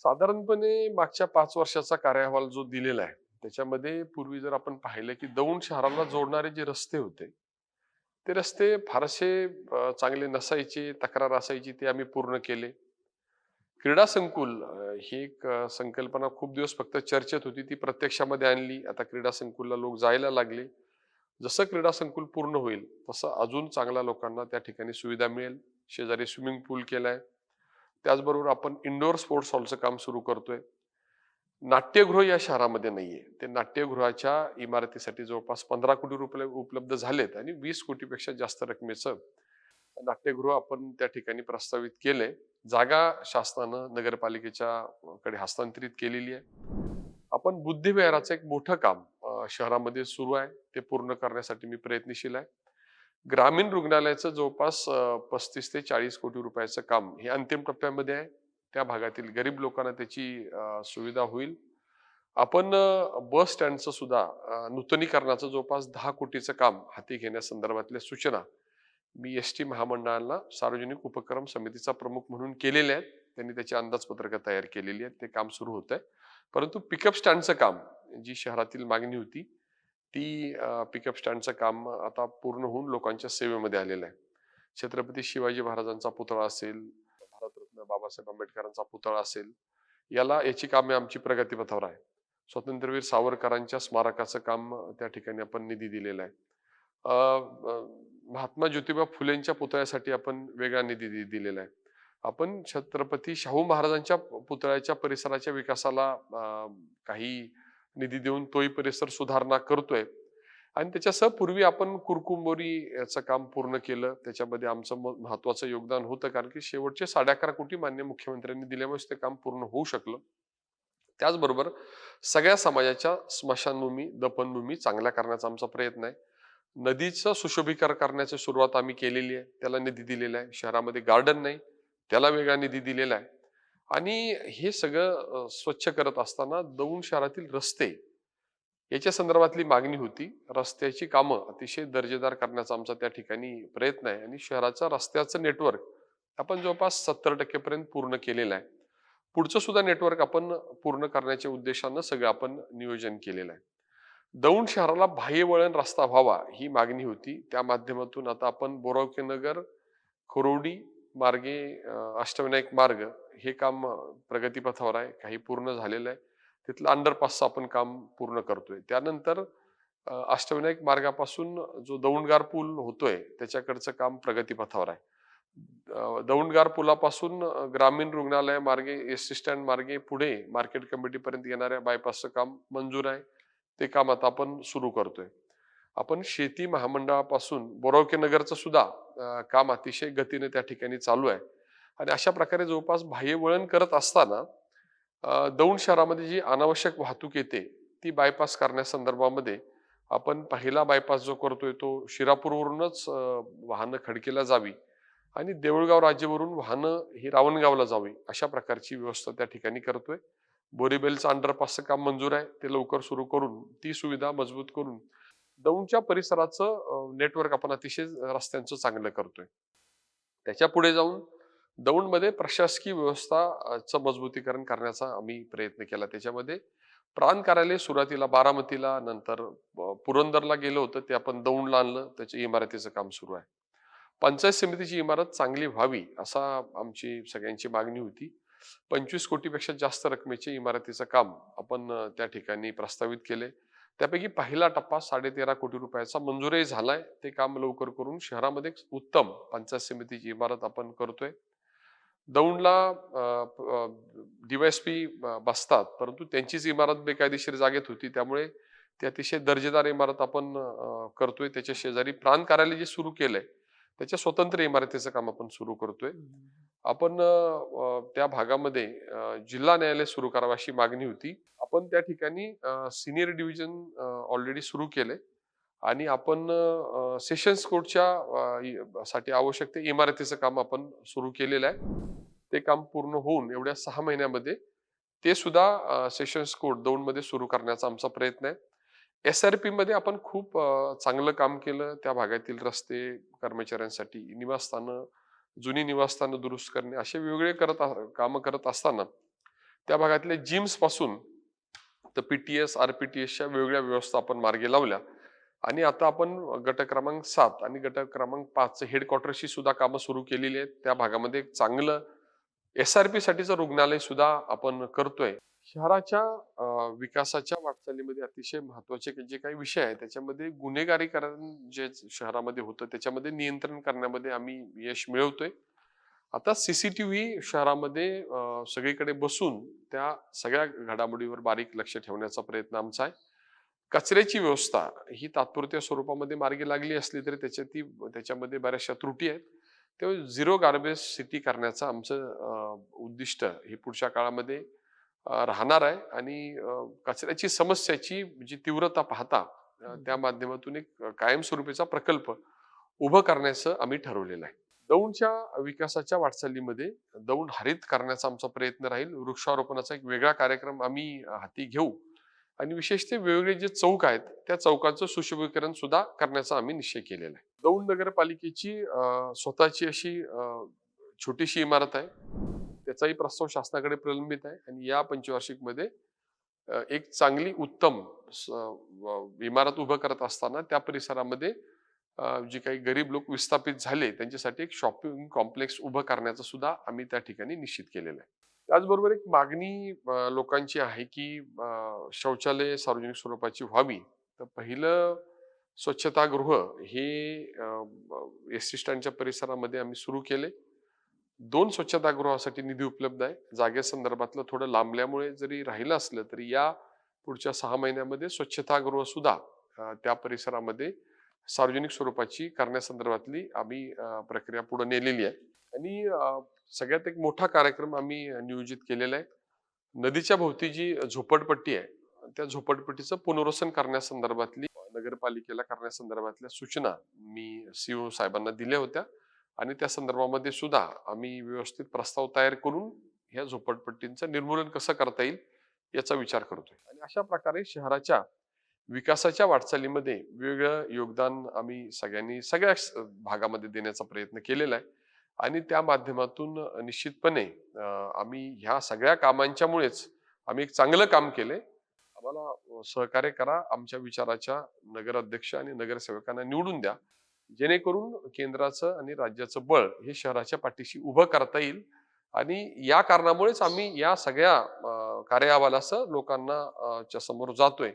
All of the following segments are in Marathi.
साधारणपणे मागच्या 5 वर्षाचा कार्य जो दिलेला आहे, त्याच्यामध्ये पूर्वी जर आपण पाहिलं, की दौंड शहराला जोडणारे जे रस्ते होते, ते रस्ते फारसे चांगले नसायचे, तक्रार असायची ते आम्ही पूर्ण केले. क्रीडा संकुल ही एक संकल्पना खूप दिवस फक्त चर्चेत होती, ती प्रत्यक्षामध्ये आणली. आता क्रीडा संकुलला लोक जायला लागले. जसं क्रीडा संकुल पूर्ण होईल, तसं अजून चांगल्या लोकांना त्या ठिकाणी सुविधा मिळेल. शेजारी स्विमिंग पूल केलाय. त्याचबरोबर आपण इंडोर स्पोर्ट्स हॉलचं काम सुरू करतोय. नाट्यगृह या शहरामध्ये नाहीये. ते नाट्यगृहाच्या इमारतीसाठी जवळपास 15 कोटी रुपये उपलब्ध झालेत आणि 20 कोटीपेक्षा जास्त रकमेचं नाट्यगृह आपण त्या ठिकाणी प्रस्तावित केलंय. जागा शासनानं नगरपालिकेच्या कडे हस्तांतरित केलेली आहे. आपण बुद्धिविहाराचं एक मोठं काम शहरामध्ये सुरू आहे. ते पूर्ण करण्यासाठी मी प्रयत्नशील आहे. ग्रामीण रुग्णालयाचं जवळपास 35 ते 40 कोटी रुपयाचं काम हे अंतिम टप्प्यामध्ये आहे. त्या भागातील गरीब लोकांना त्याची सुविधा होईल. आपण बस स्टँडचं सुद्धा नूतनीकरणाचं जवळपास 10 कोटीचं काम हाती घेण्यासंदर्भातल्या सूचना मी एस टी महामंडळाला सार्वजनिक उपक्रम समितीचा प्रमुख म्हणून केलेले आहेत. त्यांनी त्याची अंदाजपत्रकं तयार केलेली आहेत. ते काम सुरू होत आहे. परंतु पिकअप स्टँडचं काम, जी शहरातील मागणी होती, ती पिकअप स्टँडचं काम आता पूर्ण होऊन लोकांच्या सेवेमध्ये आलेलं आहे. छत्रपती शिवाजी महाराजांचा पुतळा असेल, भारतरत्न बाबासाहेब आंबेडकरांचा पुतळा असेल, याची कामे आमची प्रगतीपथावर आहे. स्वातंत्र्यवीर सावरकरांच्या स्मारकाचं काम त्या ठिकाणी आपण निधी दिलेला आहे. अ, अ, महात्मा ज्योतिबा फुलेंच्या पुतळ्यासाठी आपण वेगळा निधी दिलेला आहे. आपण छत्रपती शाहू महाराजांच्या पुतळ्याच्या परिसराच्या विकासाला काही निधी देऊन तोही परिसर सुधारणा करतोय. आणि त्याच्यासह पूर्वी आपण कुरकुंबोरी याचं काम पूर्ण केलं. त्याच्यामध्ये आमचं महत्वाचं योगदान होतं, कारण की शेवटचे 11.5 कोटी माननीय मुख्यमंत्र्यांनी दिल्यामुळेच ते काम पूर्ण होऊ शकलं. त्याचबरोबर सगळ्या समाजाच्या स्मशानभूमी, दफनभूमी चांगल्या करण्याचा आमचा प्रयत्न आहे. नदीचं सुशोभीकरण करण्याची सुरुवात आम्ही केलेली आहे. त्याला निधी दिलेला आहे. शहरामध्ये गार्डन नाही, त्याला वेगळा निधी दिलेला आहे. आणि हे सगळं स्वच्छ करत असताना दौंड शहरातील रस्ते याच्या संदर्भातली मागणी होती. रस्त्याची कामं अतिशय दर्जेदार करण्याचा आमचा त्या ठिकाणी प्रयत्न आहे आणि शहराच्या रस्त्याचं नेटवर्क आपण जवळपास 70% पर्यंत पूर्ण केलेलं आहे. पुढचं सुद्धा नेटवर्क आपण पूर्ण करण्याच्या उद्देशानं सगळं आपण नियोजन केलेलं आहे. दौंड शहराला बाह्यवळण रस्ता व्हावा ही मागणी होती. त्या माध्यमातून आता आपण बोरावके नगर, खुरोडी मार्गे अष्टविनायक मार्ग हे काम प्रगतीपथावर आहे. काही पूर्ण झालेलं आहे. तिथलं अंडरपासचं आपण काम पूर्ण करतोय. त्यानंतर अष्टविनायक मार्गापासून जो दौंडगार पूल होतोय त्याच्याकडचं काम प्रगतीपथावर आहे. दौंडगार पुलापासून ग्रामीण रुग्णालय मार्गे, एस टी स्टँड मार्गे पुढे मार्केट कमिटीपर्यंत येणाऱ्या बायपासचं काम मंजूर आहे. ते काम आता आपण सुरू करतोय. आपण शेती महामंडळापासून बोरावके नगरचं सुद्धा काम अतिशय गतीने त्या ठिकाणी चालू आहे. आणि अशा प्रकारे जवळपास बाह्यवळण करत असताना दौंड शहरामध्ये जी अनावश्यक वाहतूक येते ती बायपास करण्यासंदर्भामध्ये आपण पहिला बायपास जो करतोय तो शिरापूरवरूनच वाहनं खडकीला जावी आणि देऊळगाव राज्यवरून वाहनं ही रावणगावला जावी, अशा प्रकारची व्यवस्था त्या ठिकाणी करतोय. बोरीबेलचं अंडरपासचं काम मंजूर आहे. ते लवकर सुरू करून ती सुविधा मजबूत करून दौंडच्या परिसराचं नेटवर्क आपण अतिशय रस्त्यांचं चांगलं करतोय. त्याच्या पुढे जाऊन दौंडमध्ये प्रशासकीय व्यवस्था चं मजबूतीकरण करण्याचा आम्ही प्रयत्न केला. त्याच्यामध्ये प्रांत कार्यालय सुरुवातीला बारामतीला, नंतर पुरंदरला गेलं होतं, ते आपण दौंडला आणलं. त्याच्या इमारतीचं काम सुरू आहे. पंचायत समितीची इमारत चांगली व्हावी असा आमची सगळ्यांची मागणी होती. 25 कोटीपेक्षा जास्त रकमेचे इमारतीचं काम आपण त्या ठिकाणी प्रस्तावित केले. त्यापैकी पहिला टप्पा 13.5 कोटी रुपयाचा मंजूरही झालाय. ते काम लवकर करून शहरामध्ये एक उत्तम पंचायत समितीची इमारत आपण करतोय. दौंडला डीवायएसपी बसतात, परंतु त्यांचीच इमारत बेकायदेशीर जागेत होती. त्यामुळे ती अतिशय दर्जेदार इमारत आपण करतोय. त्याच्या शेजारी प्रांत कार्यालय जे सुरू केलंय त्याच्या स्वतंत्र इमारतीचं काम आपण सुरू करतोय. आपण त्या भागामध्ये जिल्हा न्यायालय सुरू करावं अशी मागणी होती. आपण त्या ठिकाणी सीनियर डिव्हिजन ऑलरेडी सुरू केलंय आणि आपण सेशन्स कोर्टच्या साठी आवश्यक ते इमारतीचं काम आपण सुरू केलेलं आहे. ते काम पूर्ण होऊन एवढ्या 6 महिन्यामध्ये ते सुद्धा सेशन्स कोर्ट दौंडमध्ये सुरू करण्याचा आमचा प्रयत्न आहे. एस-आर-पी मध्ये आपण खूप चांगलं काम केलं. त्या भागातील रस्ते, कर्मचाऱ्यांसाठी निवासस्थानं, जुनी निवासस्थानं दुरुस्त करणे, असे वेगवेगळे कामं करत असताना त्या भागातल्या जिम्स पासून तर पीटीएस, आरपीटीएसच्या वेगवेगळ्या व्यवस्था आपण मार्गी लावल्या आणि आता आपण गट क्रमांक 7 आणि गट क्रमांक 5 हेडक्वार्टरशी सुद्धा कामं सुरू केलेली आहेत. त्या भागामध्ये एक चांगलं एसआरपी साठीचं रुग्णालय सुद्धा आपण करतोय. शहराच्या विकासाच्या वाटचालीमध्ये अतिशय महत्वाचे जे काही विषय आहेत त्याच्यामध्ये गुन्हेगारीकरण जे शहरामध्ये होतं त्याच्यामध्ये नियंत्रण करण्यामध्ये आम्ही यश मिळवतोय. आता सीसीटीव्ही शहरामध्ये सगळीकडे बसून त्या सगळ्या घडामोडीवर बारीक लक्ष ठेवण्याचा प्रयत्न आमचा आहे. कचऱ्याची व्यवस्था ही तात्पुरत्या स्वरूपामध्ये मार्गी लागली असली तरी त्याच्यामध्ये बऱ्याचशा त्रुटी आहेत. तेव्हा झिरो गार्बेज सिटी करण्याचं आमचं उद्दिष्ट हे पुढच्या काळामध्ये राहणार आहे आणि कचऱ्याची समस्याची जी तीव्रता पाहता त्या माध्यमातून एक कायमस्वरूपीचा प्रकल्प उभं करण्याचं आम्ही ठरवलेलं आहे. दौंडच्या विकासाच्या वाटचालीमध्ये दौंड हरित करण्याचा आमचा प्रयत्न राहील. वृक्षारोपणाचा एक वेगळा कार्यक्रम आम्ही हाती घेऊ आणि विशेषतः वेगवेगळे जे चौक आहेत त्या चौकांचं सुशोभीकरण सुद्धा करण्याचा आम्ही निश्चय केलेला आहे. दौंड नगरपालिकेची स्वतःची अशी छोटीशी इमारत आहे. त्याचाही प्रस्ताव शासनाकडे प्रलंबित आहे आणि या पंचवार्षिक मध्ये एक चांगली उत्तम इमारत उभं करत असताना त्या परिसरामध्ये जे काही गरीब लोक विस्थापित झाले त्यांच्यासाठी एक शॉपिंग कॉम्प्लेक्स उभं करण्याचं सुद्धा आम्ही त्या ठिकाणी निश्चित केलेलं आहे. त्याचबरोबर एक मागणी लोकांची आहे की शौचालय सार्वजनिक स्वरूपाची व्हावी. तर पहिलं स्वच्छतागृह हे एस टी स्टँडच्या परिसरामध्ये आम्ही सुरू केले. 2 स्वच्छतागृहासाठी निधी उपलब्ध आहे. जागेसंदर्भातलं थोडं लांबल्यामुळे जरी राहिलं असलं तरी या पुढच्या 6 महिन्यामध्ये स्वच्छतागृह सुद्धा त्या परिसरामध्ये सार्वजनिक स्वरूपाची करण्यासंदर्भातली आम्ही प्रक्रिया पुढे नेलेली आहे. आणि सगळ्यात एक मोठा कार्यक्रम आम्ही नियोजित केलेला आहे. नदीच्या भोवती जी झोपडपट्टी आहे त्या झोपडपट्टीचं पुनर्वसन करण्यासंदर्भातली नगरपालिकेला करण्यासंदर्भातल्या सूचना मी सीओ साहेबांना दिल्या होत्या आणि त्या संदर्भामध्ये सुद्धा आम्ही व्यवस्थित प्रस्ताव तयार करून ह्या झोपडपट्टींचं निर्मूलन कसं करता येईल याचा विचार करतोय. आणि अशा प्रकारे शहराच्या विकासाच्या वाटचालीमध्ये वेगवेगळं योगदान आम्ही सगळ्या भागामध्ये देण्याचा प्रयत्न केलेला आहे आणि त्या माध्यमातून निश्चितपणे आम्ही ह्या सगळ्या कामांच्यामुळेच आम्ही एक चांगलं काम केलंय. आम्हाला सहकार्य करा. आमच्या विचाराच्या नगराध्यक्ष आणि नगरसेवकांना निवडून द्या. जेणेकरून केंद्राचं आणि राज्याचं बळ हे शहराच्या पाठीशी उभं करता येईल आणि या कारणामुळेच आम्ही या सगळ्या कार्याहवालासह लोकांना च्या समोर जातोय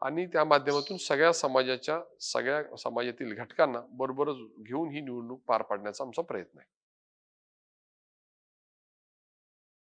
आणि त्या माध्यमातून सगळ्या समाजातील घटकांना बरोबरच घेऊन ही निवडणूक पार पाडण्याचा आमचा प्रयत्न आहे.